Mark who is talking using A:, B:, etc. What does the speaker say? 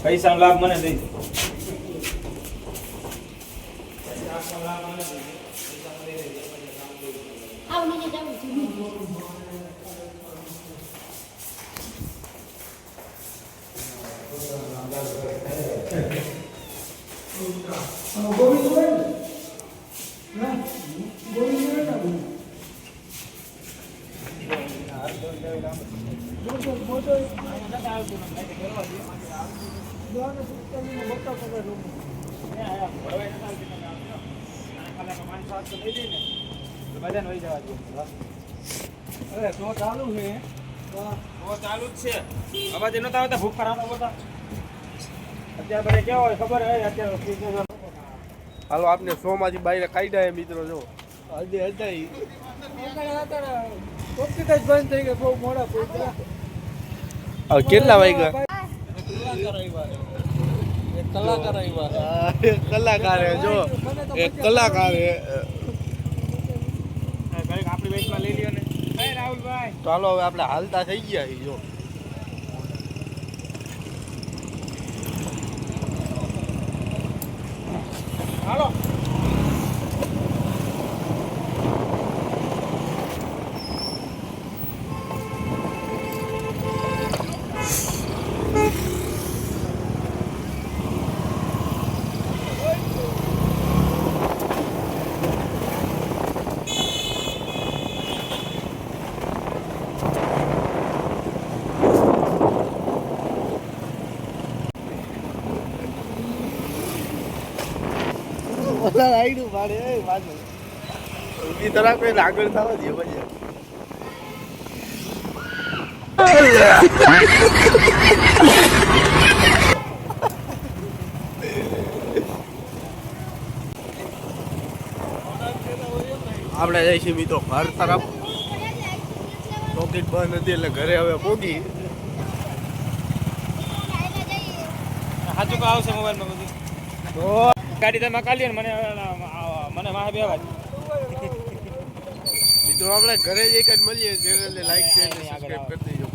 A: પૈસાનો લાભ મને દઈ દે. ચાલુ જ છે. અવાજ નતા આવતા ભૂખા રાતા બોલતા. અત્યારે બધે કેવો હોય ખબર હે? અત્યારે
B: હાલો આપને 100 માંથી બાયરે કાઢ્યા હે મિત્રો. જો હજી હતા બંધ થઈ ગયા. બહુ મોડા પહોંચ્યા. હવે કેટલા વાગ્યા? કલાકાર હે. જો એક કલાકાર હે.
A: આપણી બેચમાં લઈ લ્યો ને. રાહુલભાઈ
B: તો હાલો હવે આપણે હાલતા થઈ ગયા છીએ. જો
A: હાલો.
B: રાઈડું પાડે પાછું ઊંધી તરફ કોઈ આગળ થવા દે પછી. આપણે જઈશું મિત્રો ઘર તરફ. ટોકીટ બંધ હતી એટલે ઘરે હવે પોગી.
A: સાચું કો આવશે મોબાઈલમાં બધું. ગાડી તમે કાઢી ને મને માહે બેવા
B: મિત્રો આપણે ઘરે જ એક જ મળીએ. ચેનલને લાઈક શેર અને સબસ્ક્રાઇબ કરી દેજો.